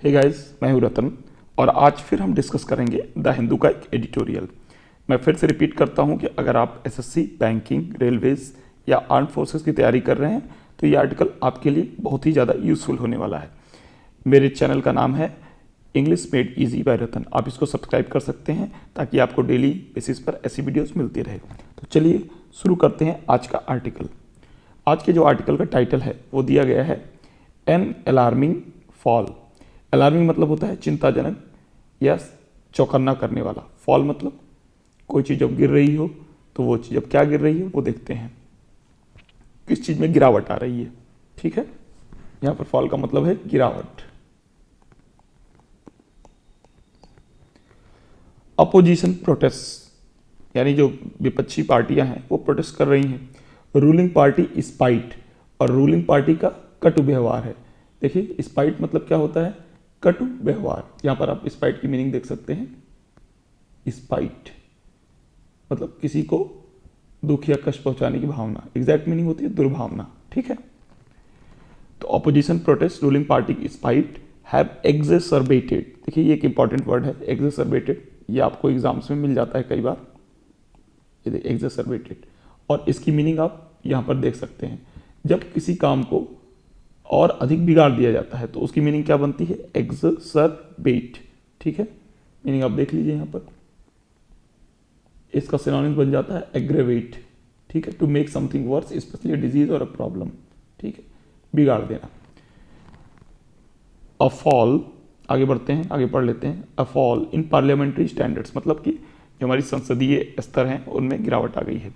Hey guys, मैं हूं रतन और आज फिर हम डिस्कस करेंगे द हिंदू का एक एडिटोरियल। मैं फिर से रिपीट करता हूं कि अगर आप एसएससी, बैंकिंग, रेलवेज या आर्म फोर्सेस की तैयारी कर रहे हैं तो ये आर्टिकल आपके लिए बहुत ही ज़्यादा यूजफुल होने वाला है। मेरे चैनल का नाम है इंग्लिश मेड ईजी बाय रतन। आप इसको सब्सक्राइब कर सकते हैं ताकि आपको डेली बेसिस पर ऐसी वीडियोस मिलती रहे। तो चलिए शुरू करते हैं आज का आर्टिकल। आज के जो आर्टिकल का टाइटल है वो दिया गया है एन अलार्मिंग फॉल। अलार्मिंग मतलब होता है चिंताजनक या चौकन्ना करने वाला। फॉल मतलब कोई चीज़ जब गिर रही हो तो वो चीज़ जब क्या गिर रही है वो देखते हैं, किस चीज़ में गिरावट आ रही है। ठीक है, यहाँ पर फॉल का मतलब है गिरावट। अपोजिशन प्रोटेस्ट यानी जो विपक्षी पार्टियां हैं वो प्रोटेस्ट कर रही हैं। रूलिंग पार्टी स्पाइट, और रूलिंग पार्टी का कटु व्यवहार है। देखिए स्पाइट मतलब क्या होता है, कटु व्यवहार। यहां पर आप स्पाइट की मीनिंग देख सकते हैं। स्पाइट मतलब किसी को दुख या कष्ट पहुंचाने की भावना। एग्जैक्ट मीनिंग होती है दुर्भावना। ठीक है, तो ऑपोजिशन प्रोटेस्ट रूलिंग पार्टी की स्पाइट हैव एग्जेसर्बेटेड। देखिए ये एक इंपॉर्टेंट वर्ड है एग्जेसर्बेटेड, ये आपको एग्जाम्स में मिल जाता है कई बार। ये एग्जेसर्बेटेड, और इसकी मीनिंग आप यहां पर देख सकते हैं। जब किसी काम को और अधिक बिगाड़ दिया जाता है तो उसकी मीनिंग क्या बनती है, एग्जेसर्बेट। ठीक है, मीनिंग आप देख लीजिए यहां पर। इसका सिनोनिम बन जाता है एग्रेवेट। ठीक है, to make something worse, especially disease और अ प्रॉब्लम। ठीक है, बिगाड़ देना। अ फॉल, आगे बढ़ते हैं, आगे पढ़ लेते हैं। अ फॉल इन पार्लियामेंट्री स्टैंडर्ड्स मतलब कि जो हमारी संसदीय स्तर हैं उनमें गिरावट आ गई है।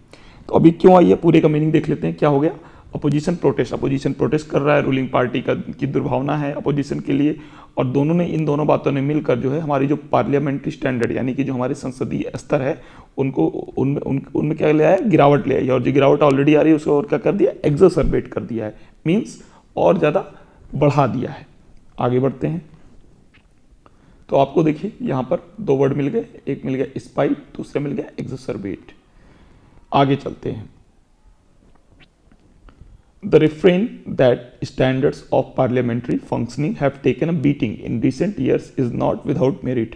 तो अभी क्यों आई है पूरे का मीनिंग देख लेते हैं क्या हो गया। अपोजिशन प्रोटेस्ट, अपोजिशन प्रोटेस्ट कर रहा है, रूलिंग पार्टी की दुर्भावना है अपोजिशन के लिए, और दोनों ने, इन दोनों बातों ने मिलकर जो है हमारी जो पार्लियामेंट्री स्टैंडर्ड यानी कि जो हमारे संसदीय स्तर है उनको उनमें क्या ले आया, गिरावट ले आई। और जो गिरावट ऑलरेडी आ रही है उसको और क्या कर दिया, एग्जर्बेट कर दिया है, मीन्स और ज़्यादा बढ़ा दिया है। आगे बढ़ते हैं तो आपको देखिए यहां पर दो वर्ड मिल गए, एक मिल गया स्पाइट, दूसरा मिल गया एग्जर्बेट। आगे चलते हैं। The refrain that standards of parliamentary functioning have taken a beating in recent years is not without merit.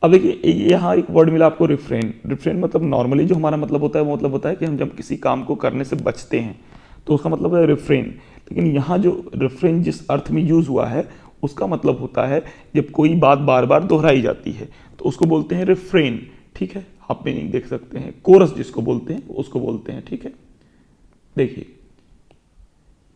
अब देखिए यहाँ एक वर्ड मिला आपको रिफ्रेन। रिफ्रेन मतलब नॉर्मली जो हमारा मतलब होता है वो मतलब होता है कि हम जब किसी काम को करने से बचते हैं तो उसका मतलब है रिफ्रेन। लेकिन यहाँ जो रिफ्रेन जिस अर्थ में यूज हुआ है उसका मतलब होता है जब कोई बात बार बार दोहराई जाती है तो उसको बोलते हैं रिफ्रेन। ठीक है, आप मीनिंग देख सकते हैं। कोरस जिसको बोलते हैं उसको बोलते हैं। ठीक है, देखिए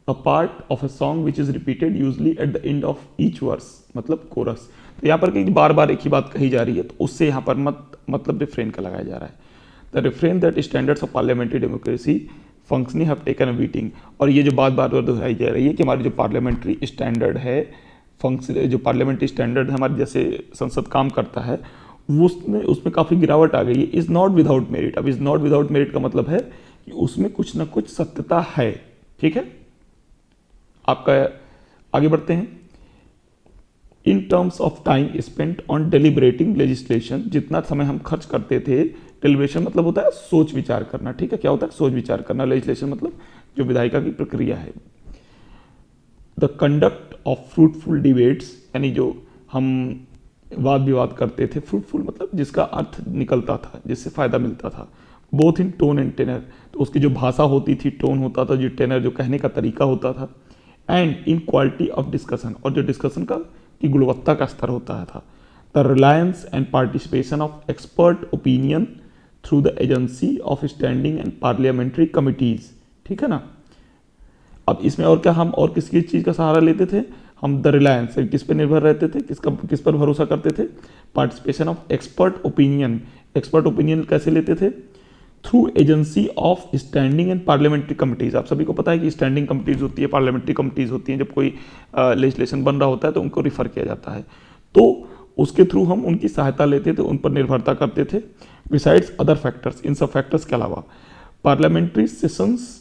a part of a song which is repeated usually at the end of each verse मतलब कोरस। तो यहाँ पर कहीं बार बार एक ही बात कही जा रही है तो उससे यहाँ पर मतलब रिफ्रेन का लगाया जा रहा है। The refrain that standards of parliamentary democracy functioning have taken a beating. और ये जो बात बार बार दोहराई जा रही है कि हमारी जो पार्लियामेंट्री स्टैंडर्ड है, फंक्शन जो पार्लियामेंट्री स्टैंडर्ड हमारे जैसे संसद काम करता है वो उसमें काफ़ी गिरावट आ गई है। Is not without merit. अब इज़ नॉट विदाउट मेरिट का मतलब है कि उसमें कुछ ना कुछ सत्यता है। ठीक है, आपका आगे बढ़ते हैं। In terms of time spent on deliberating legislation, जितना समय हम खर्च करते थे, डेलिब्रेशन मतलब होता है सोच विचार करना। ठीक है, क्या होता है, सोच विचार करना। लेजिस्लेशन मतलब जो विधायिका की प्रक्रिया है। The conduct of fruitful debates यानी जो हम वाद विवाद करते थे, फ्रूटफुल मतलब जिसका अर्थ निकलता था, जिससे फायदा मिलता था। Both in tone and tenor, तो उसकी जो भाषा होती थी, टोन होता था, जो टेनर जो कहने का तरीका होता था, and in quality of discussion, और जो डिस्कशन का की गुणवत्ता का स्तर होता था। The Reliance and participation of expert opinion through the agency of standing and parliamentary committees. ठीक है ना। अब इसमें और क्या, हम और किस चीज़ का सहारा लेते थे, हम द रिलायंस किस पे निर्भर रहते थे, किस पर भरोसा करते थे, participation of expert opinion. Expert opinion कैसे लेते थे, through agency of standing and parliamentary committees. आप सभी को पता है कि स्टैंडिंग कमिटीज होती है, पार्लियामेंट्री कमिटीज होती हैं। जब कोई लेजिस्लेशन बन रहा होता है तो उनको रिफर किया जाता है, तो उसके थ्रू हम उनकी सहायता लेते थे, उन पर निर्भरता करते थे। बिसाइड्स अदर फैक्टर्स, इन सब फैक्टर्स के अलावा parliamentary sessions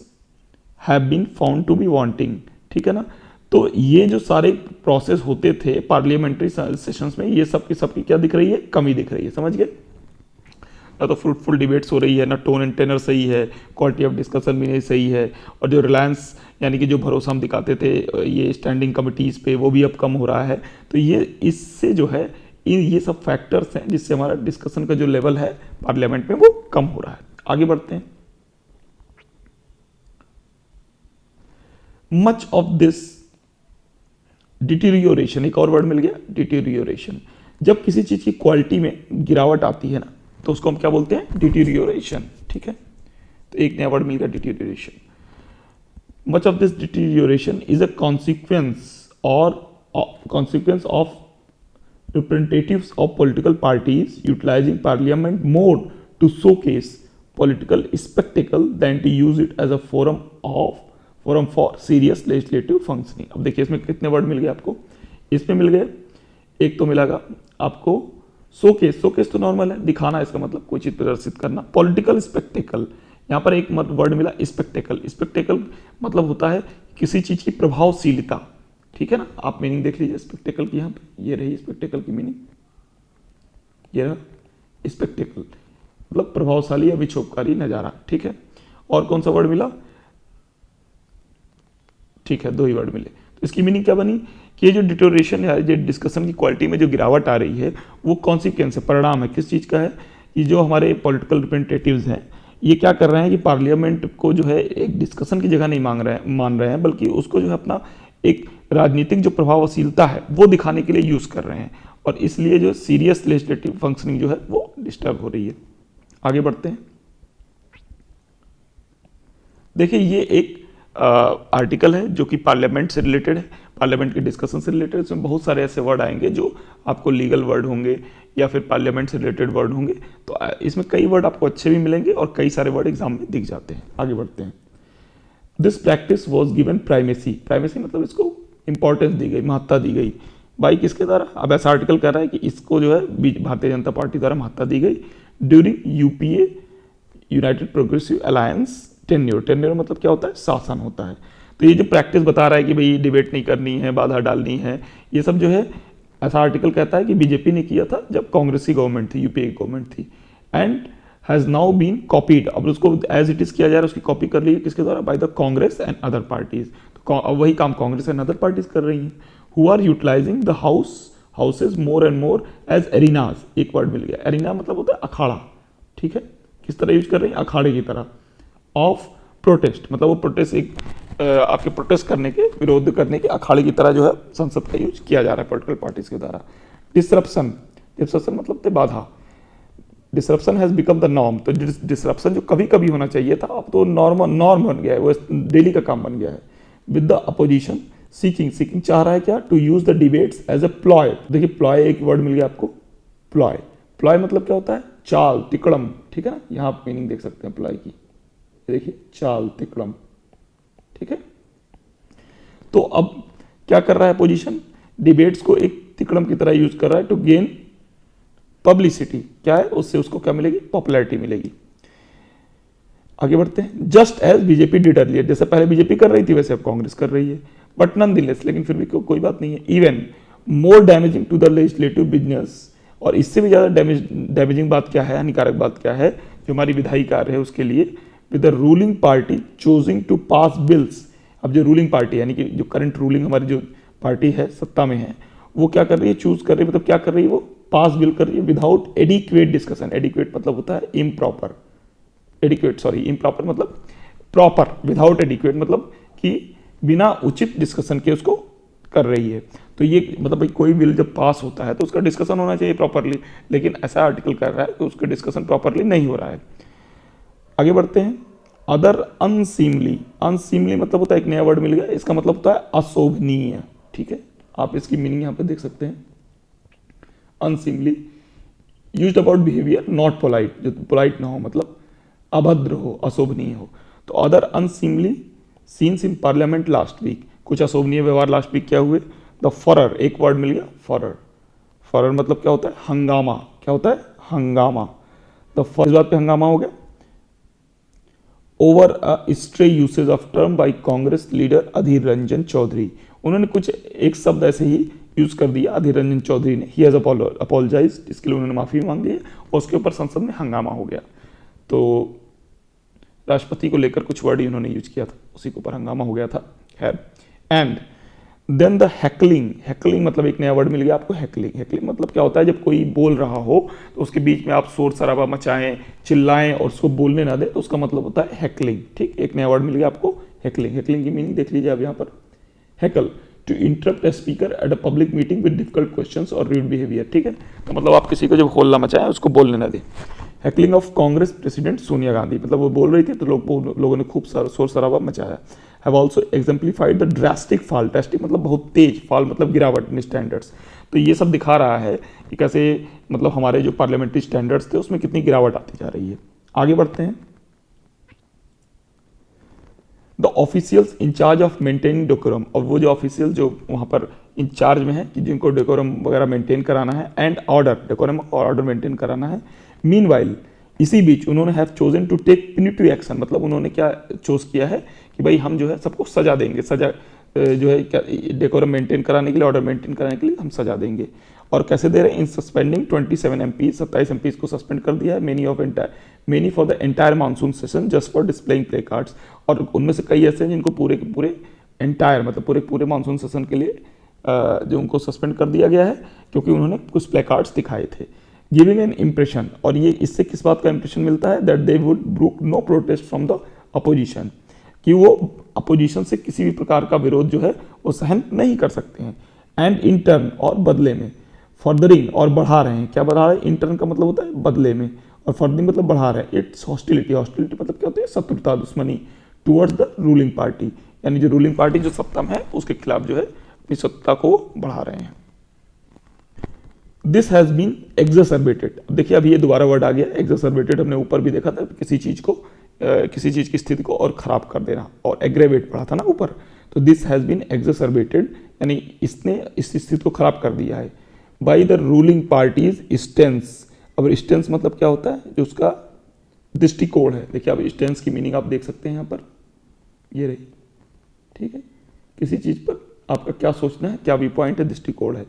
have been found to be wanting. ठीक है ना, तो ये जो सारे प्रोसेस होते थे पार्लियामेंट्री सेशंस में, ये सबकी क्या दिख रही है, कमी दिख रही है। समझ गए। ना तो फ्रूटफुल डिबेट्स हो रही है, ना टोन एंड टेनर सही है, क्वालिटी ऑफ डिस्कशन भी नहीं सही है, और जो रिलायंस यानी कि जो भरोसा हम दिखाते थे ये स्टैंडिंग कमिटीज़ पे वो भी अब कम हो रहा है। तो ये इससे जो है ये सब फैक्टर्स हैं जिससे हमारा डिस्कशन का जो लेवल है पार्लियामेंट में वो कम हो रहा है। आगे बढ़ते हैं। मच ऑफ दिस डिटीरियोरेशन, एक और वर्ड मिल गया डिटीरियोरेशन। जब किसी चीज की क्वालिटी में गिरावट आती है ना तो उसको हम क्या बोलते हैं, डिटीरियोरेशन। ठीक है, तो एक नया वर्ड मिल गया deterioration. Much of this deterioration is a consequence of representatives of political parties utilizing parliament more to showcase political spectacle than to use it as a forum for serious legislative functioning। अब देखिए इसमें कितने word मिल गए आपको, इसमें मिल गए, एक तो मिलेगा आपको शोकेस, शोकेस तो नॉर्मल है, दिखाना, इसका मतलब कोई चीज प्रदर्शित करना। पॉलिटिकल स्पेक्टेकल, यहाँ पर एक वर्ड मिला स्पेक्टेकल। स्पेक्टेकल मतलब होता है किसी चीज की प्रभावशीलता। ठीक है ना, आप मीनिंग देख लीजिए स्पेक्टेकल की, यहाँ पे ये रही स्पेक्टेकल की मीनिंग, ये रहा स्पेक्टेकल मतलब प्रभावशाली या विक्षोभकारी नजारा। ठीक है, और कौन सा वर्ड मिला, ठीक है, दो ही वर्ड मिले। तो इसकी मीनिंग क्या बनी कि ये जो डिटोरेशन है, जो डिस्कशन की क्वालिटी में जो गिरावट आ रही है वो कॉन्सिक्वेंस है, परिणाम है किस चीज़ का है, कि जो हमारे पॉलिटिकल रिप्रेजेंटेटिव्स हैं ये क्या कर रहे हैं कि पार्लियामेंट को जो है एक डिस्कशन की जगह नहीं मान रहे हैं, बल्कि उसको जो है अपना एक राजनीतिक जो प्रभावशीलता है वो दिखाने के लिए यूज कर रहे हैं, और इसलिए जो सीरियस लेजिस्लेटिव फंक्शनिंग जो है वो डिस्टर्ब हो रही है। आगे बढ़ते हैं। देखिए ये एक आर्टिकल है जो कि पार्लियामेंट से रिलेटेड है, पार्लियामेंट के डिस्कशन से रिलेटेड। इसमें बहुत सारे ऐसे वर्ड आएंगे जो आपको लीगल वर्ड होंगे या फिर पार्लियामेंट से रिलेटेड वर्ड होंगे। तो इसमें कई वर्ड आपको अच्छे भी मिलेंगे और कई सारे वर्ड एग्जाम में दिख जाते हैं। आगे बढ़ते हैं। This practice was given primacy, primacy मतलब इसको इंपॉर्टेंस दी गई, महत्ता दी गई। बाई किसके द्वारा, अब ऐसा आर्टिकल कह रहा है कि इसको जो है भारतीय जनता पार्टी द्वारा महत्ता दी गई during UPA United progressive alliance tenure. Tenure मतलब क्या होता है, शासन होता है। तो ये जो प्रैक्टिस बता रहा है कि भाई डिबेट नहीं करनी है, बाधा डालनी है, ये सब जो है ऐसा आर्टिकल कहता है कि बीजेपी ने किया था जब कांग्रेस की गवर्नमेंट थी, यूपीए की गवर्नमेंट थी, and has now been copied. अब उसको एज इट इज किया जा रहा है, उसकी कॉपी कर ली है किसके द्वारा, by the Congress and other parties. तो अब वही काम कांग्रेस एंड अदर पार्टीज कर रही हैं, who are utilising the houses more and more as arenas. एक वर्ड मिल गया, एरिना मतलब होता है अखाड़ा। ठीक है, किस तरह यूज कर रही है, अखाड़े की तरह। ऑफ प्रोटेस्ट मतलब वो प्रोटेस्ट एक आपके प्रोटेस्ट करने के, विरोध करने के अखाड़े की तरह जो है संसद का यूज किया जा रहा है पॉलिटिकल पार्टीज के द्वारा। डिसरप्शन, डिसरप्शन मतलब थे बाधा। Disruption has become the norm, तो डिसरप्शन जो कभी कभी होना चाहिए था अब तो नॉर्म बन गया है, वो डेली का काम बन गया है। विद द अपोजिशन सीकिंग चाह रहा है क्या, to use the debates as a ploy. देखिए प्लॉय एक वर्ड मिल गया आपको, प्लॉय मतलब क्या होता है, चाल, तिकड़म। ठीक है ना, यहाँ आप मीनिंग देख सकते हैं प्लॉय की, देखिए चाल, तिकड़म। ठीक है, तो अब क्या कर रहा है अपोजिशन, डिबेट्स को एक तिकड़म की तरह यूज कर रहा है टू गेन पब्लिसिटी। क्या है, उससे उसको क्या मिलेगी, पॉपुलैरिटी मिलेगी। आगे बढ़ते हैं। Just as BJP did earlier, जैसे पहले बीजेपी कर रही थी वैसे अब कांग्रेस कर रही है, बट नॉनदलेस, लेकिन फिर भी कोई बात नहीं है। Even more damaging to the legislative business, और इससे भी ज्यादा डैमेजिंग बात क्या है, हानिकारक बात क्या है, जो हमारी विधायी कार्य है उसके लिए, with the ruling party choosing to pass bills. अब जो रूलिंग पार्टी यानी कि जो करंट रूलिंग हमारी जो पार्टी है, सत्ता में है, वो क्या कर रही है, चूज कर रही है, मतलब क्या कर रही है, वो पास बिल कर रही है विदाउट एडिक्वेट डिस्कशन। एडिक्वेट मतलब होता है इम्प्रॉपर, इम्प्रॉपर मतलब प्रॉपर, विदाउट एडिक्वेट मतलब कि बिना उचित डिस्कशन के उसको कर रही है। तो ये मतलब भाई कोई बिल जब पास होता है तो उसका डिस्कशन होना चाहिए प्रॉपरली, लेकिन ऐसा आर्टिकल कर रहा है कि उसका डिस्कशन प्रॉपरली नहीं हो रहा है। आगे बढ़ते हैं। अदर अनसीमली, अनसीमली मतलब होता है, एक नया वर्ड मिल गया, इसका मतलब होता है अशोभनीय। ठीक है, आप इसकी मीनिंग यहां पे देख सकते हैं। Unseemly used about behaviour not polite, जो पोलाइट ना हो मतलब अभद्र हो, अशोभनीय हो। तो other unseemly scenes in Parliament last week, कुछ अशोभनीय व्यवहार लास्ट वीक क्या हुए। द फरर, एक वर्ड मिल गया फरर। फरर मतलब क्या होता है, हंगामा। क्या होता है, हंगामा। द फर्स्ट बात पे हंगामा हो गया। Over a stray usage of term by Congress leader Adhir Ranjan Chowdhury, उन्होंने कुछ एक शब्द ऐसे ही यूज़ कर दिया अधीर रंजन चौधरी ने, ही हैज़ अपोलोजाइज, इसके लिए उन्होंने माफ़ी मांग ली है और उसके ऊपर संसद में हंगामा हो गया। तो राष्ट्रपति को लेकर कुछ वर्ड इन्होंने यूज किया था, उसी के ऊपर हंगामा हो गया था। खैर, and then the heckling, heckling मतलब एक नया वर्ड मिल गया आपको, हैकलिंग। हैकलिंग मतलब क्या होता है, जब कोई बोल रहा हो तो उसके बीच में आप शोर शराबा मचाएं, चिल्लाएं और उसको बोलने ना दें, तो उसका मतलब होता है हैकलिंग। ठीक, एक नया वर्ड मिल गया आपको, हैकलिंग। हैकलिंग की मीनिंग देख लीजिए अब यहाँ पर, heckle to interrupt a speaker at a public meeting with difficult questions और रूड बिहेवियर। ठीक है, तो मतलब आप किसी को जब हल्ला मचाएं उसको बोलने ना दें। Heckling of Congress president Sonia Gandhi, मतलब वो बोल रही थी तो लोगों ने खूब शोर शराबा मचाया। Have also exemplified the drastic fall, drastic मतलब बहुत तेज, फॉल मतलब गिरावट इन स्टैंडर्ड्स। तो ये सब दिखा रहा है कि कैसे मतलब हमारे जो पार्लियामेंट्री स्टैंडर्ड्स थे उसमें कितनी गिरावट आती जा रही है। आगे बढ़ते हैं। The officials in charge of maintaining decorum, और वो जो ऑफिशियल जो वहाँ पर इंचार्ज में है कि जिनको डेकोरम वगैरह मेंटेन कराना है, एंड ऑर्डर, डेकोरम और ऑर्डर मेंटेन कराना है। मीनवाइल, इसी बीच उन्होंने have chosen to take punitive action, मतलब उन्होंने क्या चूज किया है कि भाई हम जो है सबको सजा देंगे, सजा जो है क्या डेकोरम मेंटेन कराने के लिए, ऑर्डर मेंटेन कराने के लिए हम सजा देंगे। और कैसे दे रहे हैं, इन सस्पेंडिंग 27 एमपी, 27 एमपी को सस्पेंड कर दिया है। Many for the entire monsoon session just for displaying play cards, और उनमें से कई ऐसे हैं जिनको पूरे के पूरे एंटायर मतलब पूरे मानसून सेशन के लिए जो उनको सस्पेंड कर दिया गया है क्योंकि उन्होंने कुछ प्ले कार्ड्स दिखाए थे। गिविंग एन इम्प्रेशन, और ये इससे किस बात का इंप्रेशन मिलता है, that they would brook no protest from the opposition, कि वो अपोजिशन से किसी भी प्रकार का विरोध जो है वो सहन नहीं कर सकते हैं। एंड इन टर्न, और बदले में, फर्दरिंग और बढ़ा रहे हैं, क्या बढ़ा रहे हैं, इन टर्न का मतलब होता है बदले में, और फर्दरिंग मतलब बढ़ा रहे हैं। इट्स हॉस्टिलिटी, हॉस्टिलिटी मतलब क्या होती है, शत्रुता, दुश्मनी, टुवर्ड्स द रूलिंग पार्टी, यानी जो रूलिंग पार्टी जो सत्ता में है उसके खिलाफ जो है अपनी सत्ता को बढ़ा रहे हैं। दिस हैज बीन एग्जर्सर्बेटेड, देखिए अभी ये दोबारा वर्ड आ गया एग्जर्सर्बेटेड, हमने ऊपर भी देखा था किसी चीज को किसी चीज की स्थिति को और खराब कर देना, और एग्रेवेट पढ़ा था ना ऊपर, तो दिस हैज बीन एग्जर्सर्बेटेड यानी इसने इस स्थिति को खराब कर दिया है। बाय द रूलिंग पार्टीज स्टेंस, अब स्टेंस मतलब क्या होता है, जो उसका दृष्टिकोण है। देखिए अब स्टेंस की मीनिंग आप देख सकते हैं यहाँ पर, ये रही। ठीक है, किसी चीज पर आपका क्या सोचना है, क्या व्यू पॉइंट है, दृष्टिकोण है।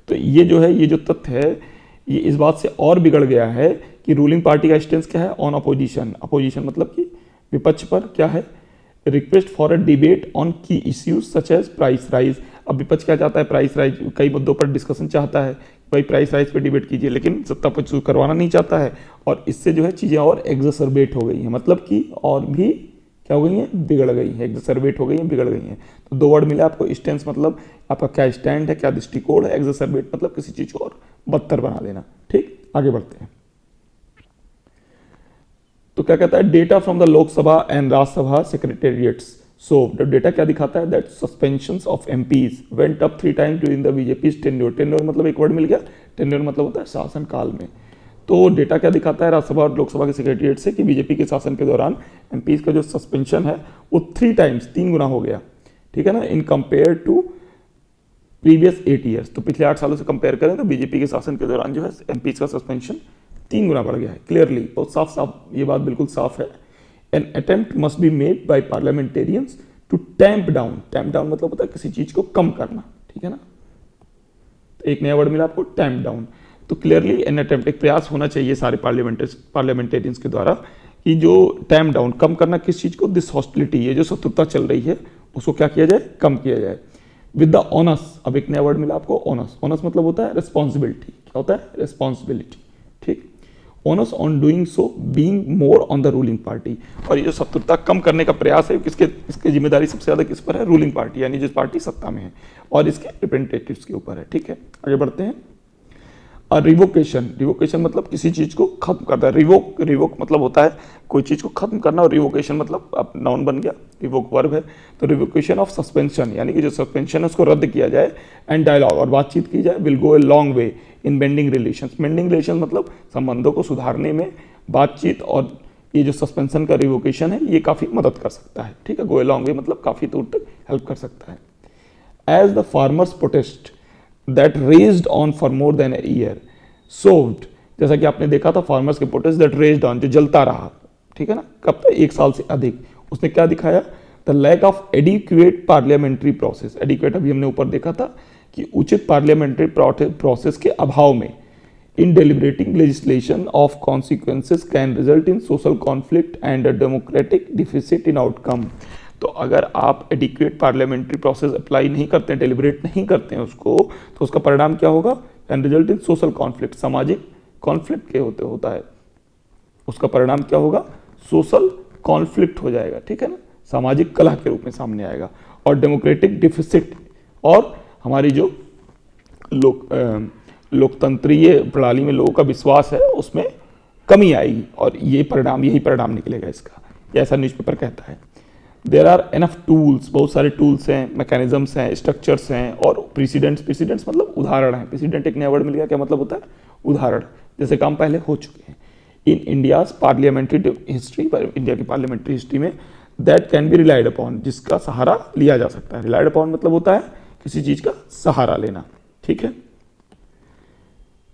तो ये जो है, ये जो तथ्य है, ये इस बात से और बिगड़ गया है कि रूलिंग पार्टी का स्टेंस क्या है, ऑन अपोजिशन। अपोजिशन मतलब कि विपक्ष पर क्या है, request for a debate on key issues such as price rise. अब विपक्ष क्या चाहता है, प्राइस राइज, कई मुद्दों पर डिस्कशन चाहता है, भाई प्राइस राइज पे डिबेट कीजिए, लेकिन सत्ता पक्ष करवाना नहीं चाहता है, और इससे जो है चीज़ें और एग्जर्सर्बेट हो गई हैं, मतलब कि और भी क्या हो गई हैं, बिगड़ गई हैं, एग्जर्सर्बेट हो गई हैं, बिगड़ गई हैं। तो दो वर्ड मिला आपको, स्टेंस मतलब आपका क्या स्टैंड है, क्या दृष्टिकोण है, एग्जर्सर्बेट मतलब किसी चीज़ को और बदतर बना देना। ठीक, आगे बढ़ते हैं। तो क्या कहता है, data from the Lok Sabha and Rajya Sabha secretariats so data क्या दिखाता है, that suspensions of MPs went up 3 times during the BJP tenure. Tenure मतलब एक वर्ड मिल गया, टेन्योर मतलब होता है शासनकाल में। तो डेटा क्या दिखाता है राज्यसभा और लोकसभा के सेक्रेटेरिएट से कि बीजेपी के शासन के दौरान एमपीज का जो सस्पेंशन है वो 3 टाइम्स, 3 गुना हो गया। ठीक है ना, in compare to previous 8 years, तो पिछले 8 सालों से कंपेयर करें तो बीजेपी के शासन के दौरान जो है एमपीज का सस्पेंशन 3 गुना बढ़ गया है। क्लियरली, बहुत साफ साफ ये बात बिल्कुल साफ है। An attempt must be made by parliamentarians to tamp down, tamp down मतलब होता है किसी चीज को कम करना। ठीक है ना, तो एक नया वर्ड मिला आपको, टैंप डाउन। तो क्लियरली एन अटेम्प्ट, एक प्रयास होना चाहिए सारे पार्लियामेंटेरियंस के द्वारा कि जो टैंप डाउन, कम करना किस चीज को, दिस हॉस्टिलिटी, ये जो शत्रुता चल रही है उसको क्या किया जाए, कम किया जाए। विद द ऑनस, अब एक नया वर्ड मिला आपको, ऑनस। ऑनस मतलब होता है रिस्पॉन्सिबिलिटी, क्या होता है, रिस्पॉन्सिबिलिटी। ठीक, ons on doing so being more on the ruling party, और ये जो शत्रुता कम करने का प्रयास है किसके, इसकी जिम्मेदारी सबसे ज्यादा किस पर है, रूलिंग पार्टी, यानी जिस पार्टी सत्ता में है, और इसके रिप्रेजेंटेटिव्स के ऊपर है। ठीक है, आगे बढ़ते हैं। रिवोकेशन, रिवोकेशन मतलब किसी चीज को खत्म करना है। रिवोक मतलब होता है कोई चीज को खत्म करना, और रिवोकेशन मतलब अब नाउन बन गया, रिवोक वर्ब है। तो रिवोकेशन ऑफ सस्पेंशन यानी कि जो सस्पेंशन है उसको रद्द किया जाए, एंड डायलॉग और बातचीत की जाए, will go a long way in bending relations. Bending relation मतलब संबंधों को सुधारने में बातचीत, और ये जो सस्पेंशन का रिवोकेशन है ये काफी मदद कर सकता है। ठीक है, गो ए लॉन्ग वे मतलब काफी दूर तक हेल्प कर सकता है। As the farmers protest that raged on for more than a year solved, जैसा कि आपने देखा था फार्मर्स के प्रोटेस्ट दैट रेज्ड ऑन, जो जलता रहा। ठीक है ना, कब तक, 1 साल से अधिक। उसने क्या दिखाया, the lack of adequate parliamentary process. Adequate अभी हमने ऊपर देखा था कि उचित पार्लियामेंट्री प्रोसेस के अभाव में in deliberating legislation of consequences can result in social conflict and a democratic deficit in outcome। तो अगर आप एडिक्वेट पार्लियामेंट्री प्रोसेस अप्लाई नहीं करते हैं, डेलिब्रेट नहीं करते हैं उसको, तो उसका परिणाम क्या होगा? Can result in social conflict, सामाजिक कॉन्फ्लिक्ट के होता है। उसका परिणाम क्या होगा? सोशल कॉन्फ्लिक्ट हो जाएगा, ठीक है ना, सामाजिक कलह के रूप में सामने आएगा। और डेमोक्रेटिक डिफिसिट, और हमारी जो लोकतंत्रीय प्रणाली में लोगों का विश्वास है उसमें कमी आएगी, और यही परिणाम निकलेगा इसका, ऐसा न्यूज़पेपर कहता है। देयर आर एनफ टूल्स, बहुत सारे टूल्स हैं, मैकेनिज्म्स हैं, स्ट्रक्चर्स हैं, और प्रेसिडेंट्स मतलब उदाहरण है। प्रेसिडेंट एक नया वर्ड मिल गया, क्या मतलब होता है? उदाहरण, जैसे काम पहले हो चुके हैं। In India's parliamentary history, India की पार्लियामेंट्री हिस्ट्री में, that can be relied upon, जिसका सहारा लिया जा सकता है। रिलाइड अपॉन मतलब होता है किसी चीज का सहारा लेना, ठीक है।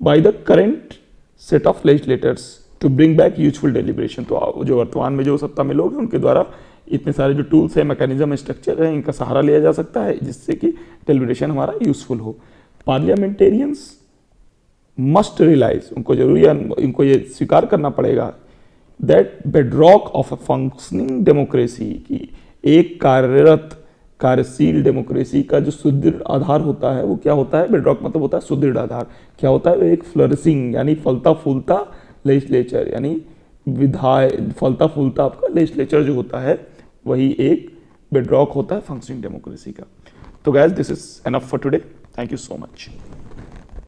By the current set of legislators to bring back useful deliberation, तो जो वर्तमान में जो सत्ता में लोग हैं उनके द्वारा इतने सारे जो टूल्स हैं, मैकेनिज्म है, स्ट्रक्चर है, इनका सहारा लिया जा सकता है जिससे कि डेलिब्रेशन हमारा यूजफुल हो। पार्लियामेंटेरियंस मस्ट रियलाइज, उनको जरूरी है, इनको ये स्वीकार करना पड़ेगा, that bedrock of a functioning democracy, की एक कार्यरत कार्यशील डेमोक्रेसी का जो सुदृढ़ आधार होता है वो क्या होता है? बेडरॉक मतलब होता है सुदृढ़ आधार। क्या होता है? एक फ्लरिशिंग यानी फलता फूलता लेजिस्लेचर, यानी फलता फूलता आपका लेजिस्लेचर जो होता है वही एक बेडरॉक होता है फंक्शनिंग डेमोक्रेसी का। तो guys, this is enough for today, thank you so much.